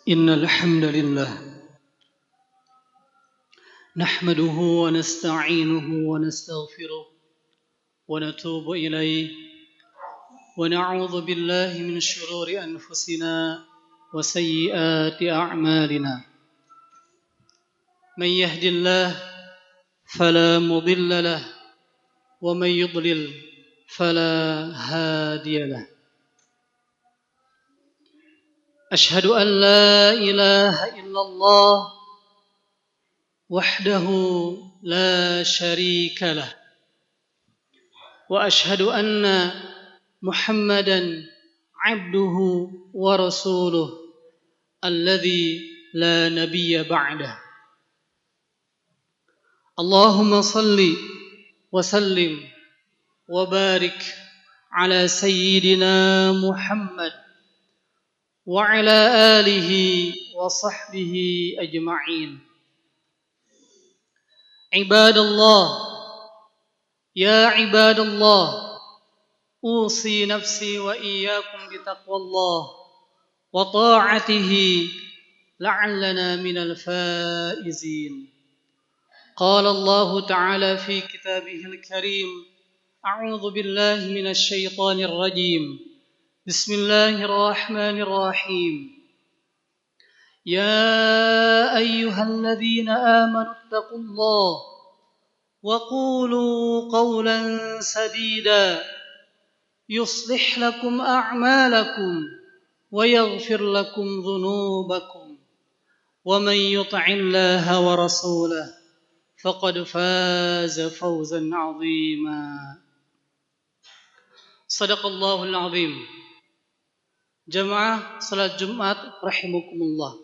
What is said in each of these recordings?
إن الحمد لله نحمده ونستعينه ونستغفره ونتوب إليه ونعوذ بالله من شرور أنفسنا وسيئات أعمالنا من يهد الله فلا مضل له ومن يضلل فلا هادي له أشهد أن لا إله إلا الله وحده لا شريك له وأشهد أن محمدا عبده ورسوله الذي لا نبي بعده اللهم صل وسلم وبارك على سيدنا محمد وعلى آله وصحبه أجمعين عباد الله يا عباد الله أوصي نفسي وإياكم بتقوى الله وطاعته لعلنا من الفائزين قال الله تعالى في كتابه الكريم أعوذ بالله من الشيطان الرجيم بسم الله الرحمن الرحيم يا أيها الذين آمنوا اتقوا الله وقولوا قولا سديدا يصلح لكم أعمالكم ويغفر لكم ذنوبكم ومن يطع الله ورسوله فقد فاز فوزا عظيما صدق الله العظيم. Jamaah salat Jumat rahimakumullah.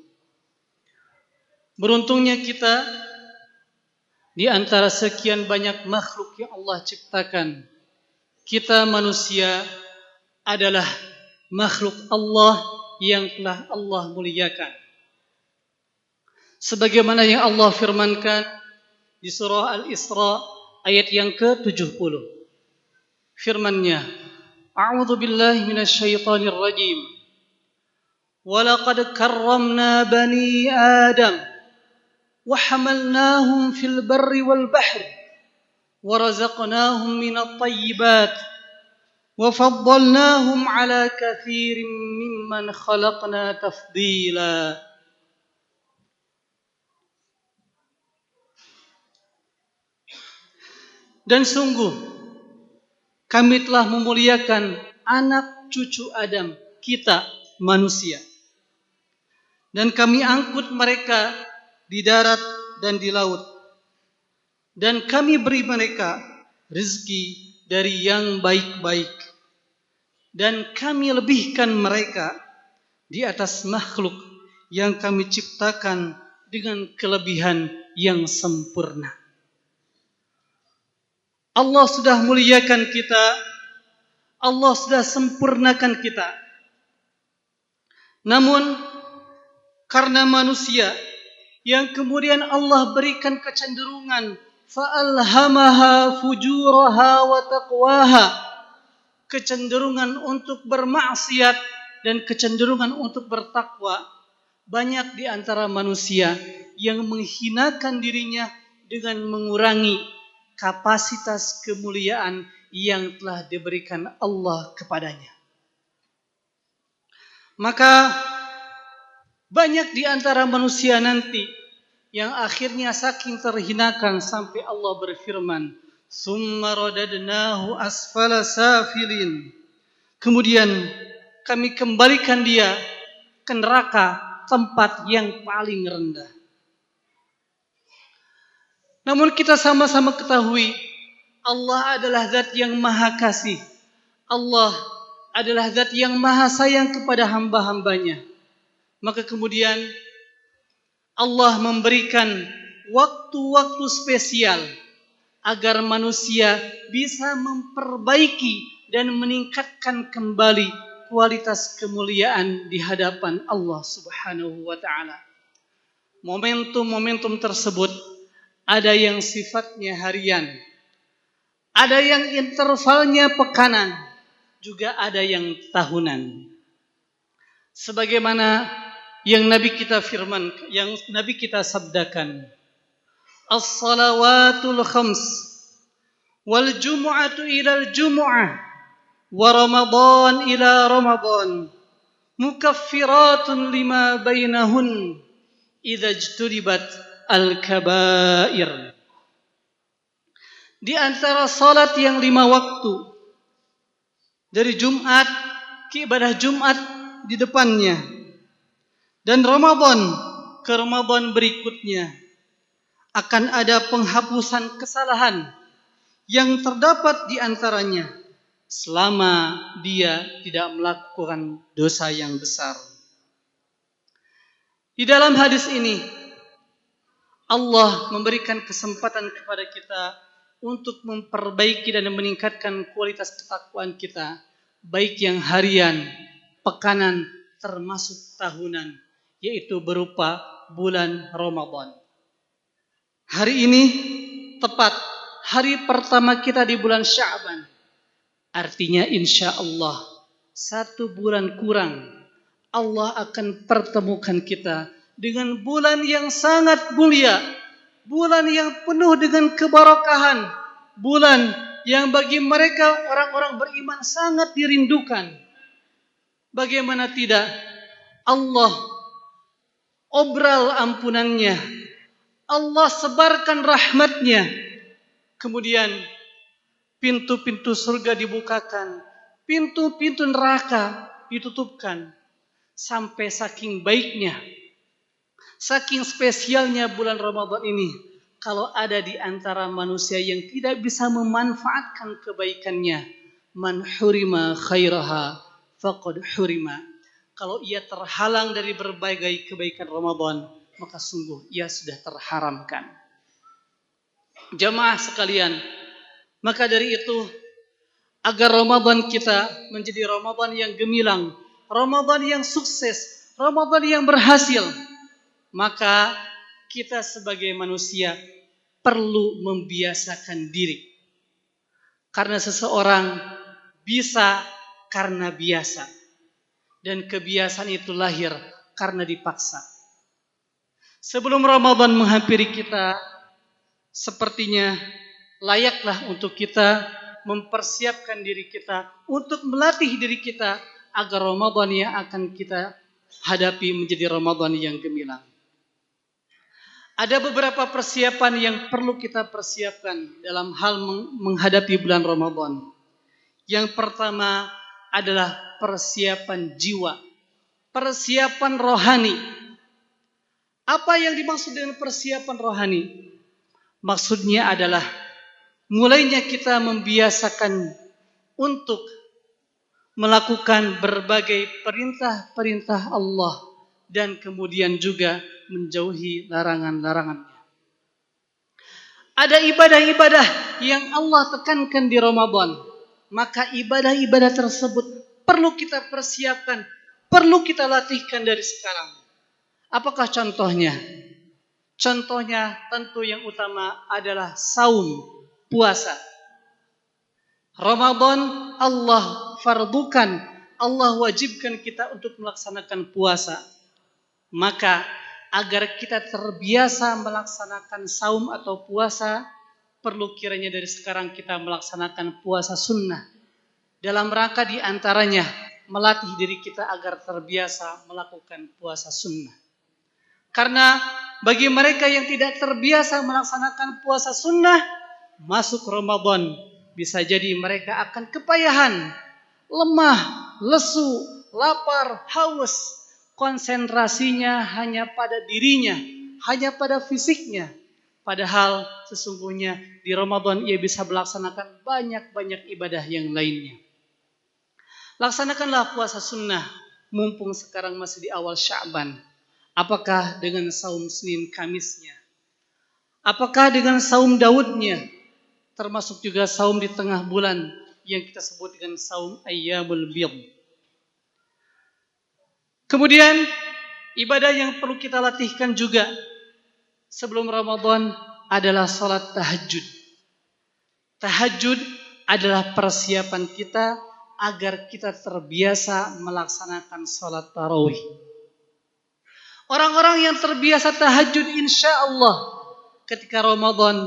Beruntungnya kita di antara sekian banyak makhluk yang Allah ciptakan, kita manusia adalah makhluk Allah yang telah Allah muliakan. Sebagaimana yang Allah firmankan di surah Al-Isra ayat yang ke-70. Firman-Nya, A'udzu billahi minasyaitonir rajim. وَلَقَدْ كَرَّمْنَا بَنِي آدَمَ وَحَمَلْنَاهُمْ فِي الْبَرِّ وَالْبَحْرِ وَرَزَقْنَاهُمْ مِنَ الطَّيِّبَاتِ وَفَضَّلْنَاهُمْ عَلَى كَثِيرٍ مِّمَّنْ خَلَقْنَا تَفْضِيلًا. Dan sungguh kami telah memuliakan anak cucu Adam, kita manusia. Dan kami angkut mereka di darat dan di laut. Dan kami beri mereka rezeki dari yang baik-baik. Dan kami lebihkan mereka di atas makhluk yang kami ciptakan dengan kelebihan yang sempurna. Allah sudah muliakan kita. Allah sudah sempurnakan kita. Namun karena manusia yang kemudian Allah berikan kecenderungan fa'alhamaha fujuraha wa taqwaha, kecenderungan untuk bermaksiat dan kecenderungan untuk bertakwa. Banyak di antara manusia yang menghinakan dirinya dengan mengurangi kapasitas kemuliaan yang telah diberikan Allah kepadanya. Maka banyak di antara manusia nanti yang akhirnya saking terhinakan sampai Allah berfirman, "Tsumma radadnahu asfala safilin." Kemudian kami kembalikan dia ke neraka, tempat yang paling rendah. Namun kita sama-sama ketahui Allah adalah zat yang maha kasih. Allah adalah zat yang maha sayang kepada hamba-hambanya. Maka kemudian Allah memberikan waktu-waktu spesial agar manusia bisa memperbaiki dan meningkatkan kembali kualitas kemuliaan di hadapan Allah Subhanahu wa ta'ala. Momentum-momentum tersebut ada yang sifatnya harian, ada yang intervalnya pekanan, juga ada yang tahunan. Sebagaimana yang Nabi kita yang Nabi kita sabdakan, as-salawatul khams wal jumu'atu ilal jumu'ah wa ramadan ila ramadan mukaffiratun lima bainahun idza ijturibat al-kabair. Di antara salat yang 5 waktu dari Jumat ke ibadah Jumat di depannya dan Ramadan ke Ramadan berikutnya akan ada penghapusan kesalahan yang terdapat di antaranya selama dia tidak melakukan dosa yang besar. Di dalam hadis ini Allah memberikan kesempatan kepada kita untuk memperbaiki dan meningkatkan kualitas ketakwaan kita, baik yang harian, pekanan, termasuk tahunan, yaitu berupa bulan Ramadan. Hari ini tepat hari pertama kita di bulan Sya'ban. Artinya insya Allah 1 bulan kurang Allah akan pertemukan kita dengan bulan yang sangat mulia, bulan yang penuh dengan keberkahan, bulan yang bagi mereka orang-orang beriman sangat dirindukan. Bagaimana tidak, Allah obral ampunannya, Allah sebarkan rahmatnya, kemudian pintu-pintu surga dibukakan, pintu-pintu neraka ditutupkan. Sampai saking baiknya, saking spesialnya bulan Ramadan ini, kalau ada di antara manusia yang tidak bisa memanfaatkan kebaikannya, man hurima khairaha faqad hurima. Kalau ia terhalang dari berbagai kebaikan Ramadan, maka sungguh ia sudah terharamkan. Jamaah sekalian, maka dari itu, agar Ramadan kita menjadi Ramadan yang gemilang, Ramadan yang sukses, Ramadan yang berhasil, maka kita sebagai manusia perlu membiasakan diri. Karena seseorang bisa karena biasa, dan kebiasaan itu lahir karena dipaksa. Sebelum Ramadan menghampiri kita, sepertinya layaklah untuk kita mempersiapkan diri kita, untuk melatih diri kita agar Ramadan yang akan kita hadapi menjadi Ramadan yang gemilang. Ada beberapa persiapan yang perlu kita persiapkan dalam hal menghadapi bulan Ramadan. Yang pertama adalah persiapan jiwa, persiapan rohani. Apa yang dimaksud dengan persiapan rohani? Maksudnya adalah mulainya kita membiasakan untuk melakukan berbagai perintah-perintah Allah dan kemudian juga menjauhi larangan-larangannya. Ada ibadah-ibadah yang Allah tekankan di Ramadan, maka ibadah-ibadah tersebut perlu kita persiapkan, perlu kita latihkan dari sekarang. Apakah contohnya? Contohnya tentu yang utama adalah saum, puasa. Ramadan Allah fardukan, Allah wajibkan kita untuk melaksanakan puasa. Maka agar kita terbiasa melaksanakan saum atau puasa, perlu kiranya dari sekarang kita melaksanakan puasa sunnah. Dalam rangka diantaranya melatih diri kita agar terbiasa melakukan puasa sunnah. Karena bagi mereka yang tidak terbiasa melaksanakan puasa sunnah, masuk Ramadan bisa jadi mereka akan kepayahan, lemah, lesu, lapar, haus. Konsentrasinya hanya pada dirinya, hanya pada fisiknya. Padahal sesungguhnya di Ramadan ia bisa melaksanakan banyak-banyak ibadah yang lainnya. Laksanakanlah puasa sunnah mumpung sekarang masih di awal Sya'ban. Apakah dengan saum Senin Kamisnya? Apakah dengan saum Daudnya? Termasuk juga saum di tengah bulan yang kita sebut dengan saum Ayyamul Bidh. Kemudian ibadah yang perlu kita latihkan juga sebelum Ramadan adalah salat tahajud. Tahajud adalah persiapan kita agar kita terbiasa melaksanakan salat tarawih. Orang-orang yang terbiasa tahajud insya Allah ketika Ramadan,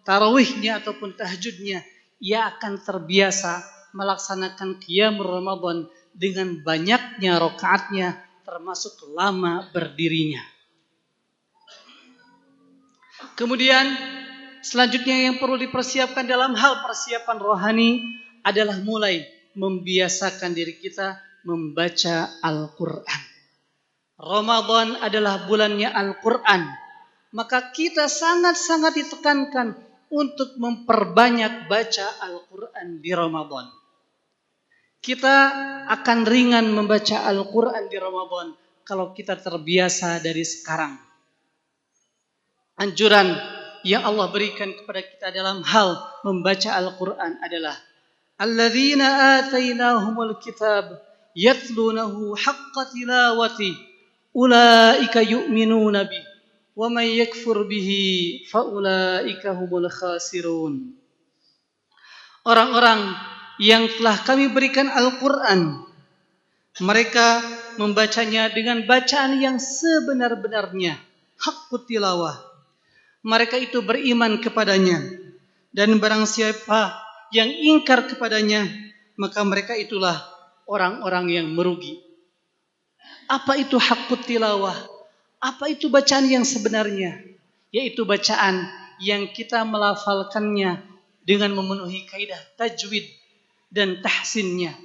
tarawihnya ataupun tahajudnya, ia akan terbiasa melaksanakan qiyam Ramadan dengan banyaknya rakaatnya, termasuk lama berdirinya. Kemudian selanjutnya yang perlu dipersiapkan dalam hal persiapan rohani adalah mulai membiasakan diri kita membaca Al-Quran. Ramadan adalah bulannya Al-Quran. Maka kita sangat-sangat ditekankan untuk memperbanyak baca Al-Quran di Ramadan. Kita akan ringan membaca Al-Quran di Ramadan kalau kita terbiasa dari sekarang. Anjuran yang Allah berikan kepada kita dalam hal membaca Al-Quran adalah alladzina atainahumul kitab yatlunahu haqqa tilawati ulaika yu'minuna bih wa may yakfur bihi fa ulaika humul khasirun. Orang-orang yang telah kami berikan Al-Quran, mereka membacanya dengan bacaan yang sebenar-benarnya, haqqut tilawah. Mereka itu beriman kepadanya, dan barang siapa yang ingkar kepadanya, maka mereka itulah orang-orang yang merugi. Apa itu haqqut tilawah? Apa itu bacaan yang sebenarnya? Yaitu bacaan yang kita melafalkannya dengan memenuhi kaidah tajwid dan tahsinnya.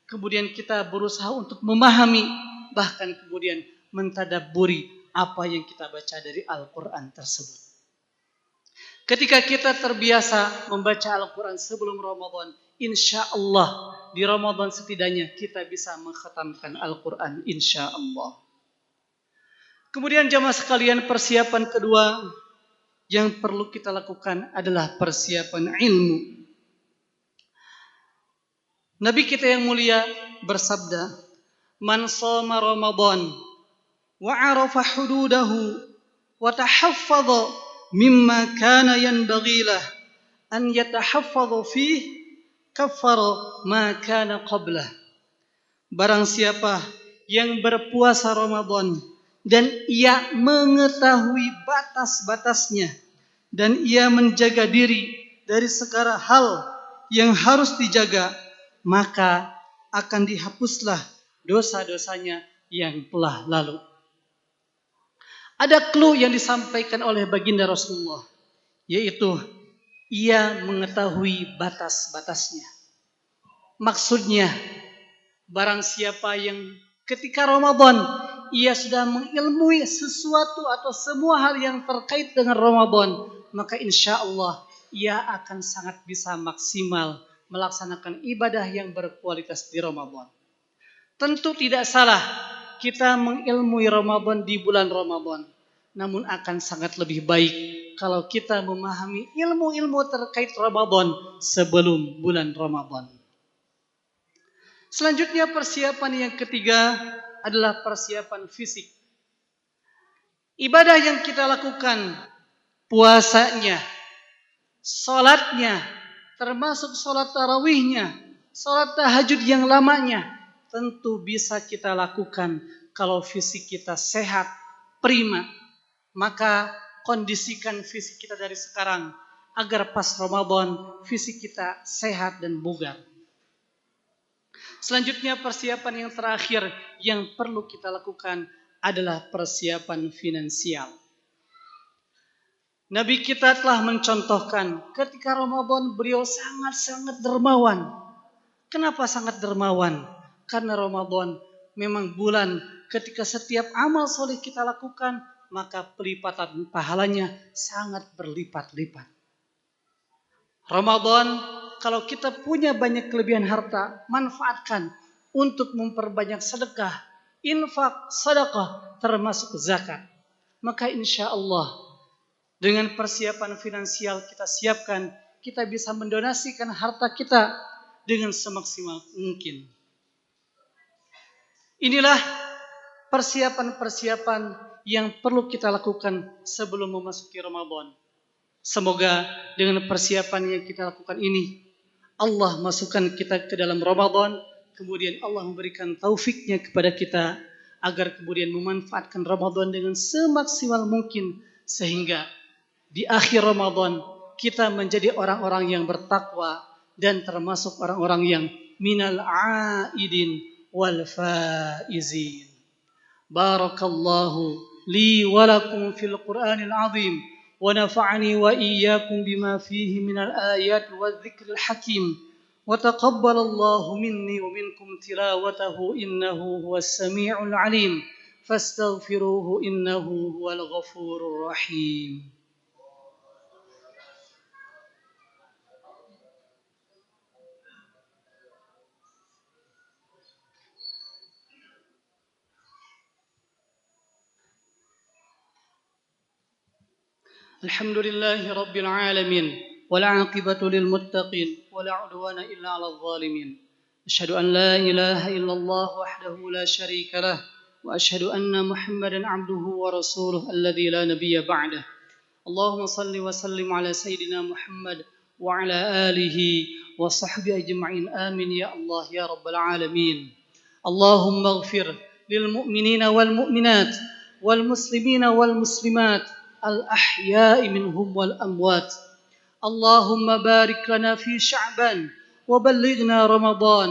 Kemudian kita berusaha untuk memahami, bahkan kemudian mentadabburi apa yang kita baca dari Al-Quran tersebut. Ketika kita terbiasa membaca Al-Quran sebelum Ramadan, insya Allah di Ramadan setidaknya kita bisa mengkhatamkan Al-Quran, insya Allah. Kemudian jamaah sekalian, persiapan kedua yang perlu kita lakukan adalah persiapan ilmu. Nabi kita yang mulia bersabda, "Man shoma Ramadan wa 'arafa hududahu wa tahaffadha mimma kana yanbaghi lah an yatahaffadha fihi kaffara ma kana qablah." Barang siapa yang berpuasa Ramadan dan ia mengetahui batas-batasnya dan ia menjaga diri dari segala hal yang harus dijaga, maka akan dihapuslah dosa-dosanya yang telah lalu. Ada clue yang disampaikan oleh baginda Rasulullah, yaitu ia mengetahui batas-batasnya. Maksudnya, barang siapa yang ketika Ramadan ia sudah mengilmui sesuatu atau semua hal yang terkait dengan Ramadan, maka insya Allah ia akan sangat bisa maksimal melaksanakan ibadah yang berkualitas di Ramadan. Tentu tidak salah kita mengilmui Ramadan di bulan Ramadan, namun akan sangat lebih baik kalau kita memahami ilmu-ilmu terkait Ramadan sebelum bulan Ramadan. Selanjutnya persiapan yang ketiga adalah persiapan fisik. Ibadah yang kita lakukan, puasanya, salatnya, termasuk salat tarawihnya, salat tahajud yang lamanya, tentu bisa kita lakukan kalau fisik kita sehat, prima. Maka kondisikan fisik kita dari sekarang agar pas Ramadan fisik kita sehat dan bugar. Selanjutnya persiapan yang terakhir yang perlu kita lakukan adalah persiapan finansial. Nabi kita telah mencontohkan ketika Ramadan beliau sangat-sangat dermawan. Kenapa sangat dermawan? Karena Ramadan memang bulan ketika setiap amal soleh kita lakukan, maka pelipatan pahalanya sangat berlipat-lipat. Ramadan, kalau kita punya banyak kelebihan harta, manfaatkan untuk memperbanyak sedekah, infak, sedekah, termasuk zakat. Maka insya Allah dengan persiapan finansial kita siapkan, kita bisa mendonasikan harta kita dengan semaksimal mungkin. Inilah persiapan-persiapan yang perlu kita lakukan sebelum memasuki Ramadan. Semoga dengan persiapan yang kita lakukan ini, Allah masukkan kita ke dalam Ramadan, kemudian Allah memberikan taufiknya kepada kita agar kemudian memanfaatkan Ramadan dengan semaksimal mungkin sehingga di akhir Ramadan kita menjadi orang-orang yang bertakwa dan termasuk orang-orang yang minal aidin wal faizin. Barakallahu li wa lakum fil Qur'anil azim wa nafa'ani wa iyyakum bima fihi minal ayati wadh-dhikril hakim wa taqabbalallahu minni wa minkum tilawatahu innahu huwas sami'ul alim fastaghfiruhu innahu huwal ghafurur rahim. الحمد لله رب العالمين والعاقبة للمتقين ولا عدوان إلا على الظالمين أشهد أن لا إله إلا الله وحده لا شريك له وأشهد أن محمدا عبده ورسوله الذي لا نبي بعده اللهم صل وسلم على سيدنا محمد وعلى آله وصحبه أجمعين آمين يا الله يا رب العالمين اللهم اغفر للمؤمنين والمؤمنات والمسلمين والمسلمات الأحياء منهم والأموات اللهم بارك لنا في شعبان وبلغنا رمضان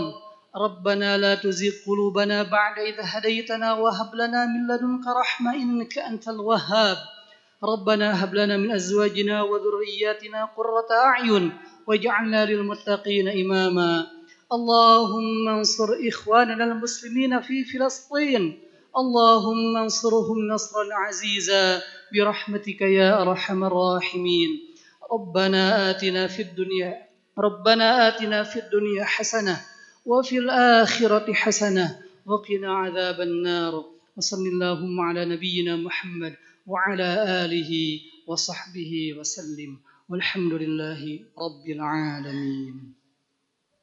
ربنا لا تزغ قلوبنا بعد إذ هديتنا وهب لنا من لدنك رحمة إنك أنت الوهاب ربنا هب لنا من أزواجنا وذرياتنا قرة أعين واجعلنا للمتقين إماما اللهم انصر إخواننا المسلمين في فلسطين اللهم انصرهم نصرا عزيزا برحمتك يا أرحم الراحمين ربنا آتنا في الدنيا حسنة وفي الآخرة حسنة وقنا عذاب النار وصل اللهم على نبينا محمد وعلى آله وصحبه وسلم والحمد لله رب العالمين.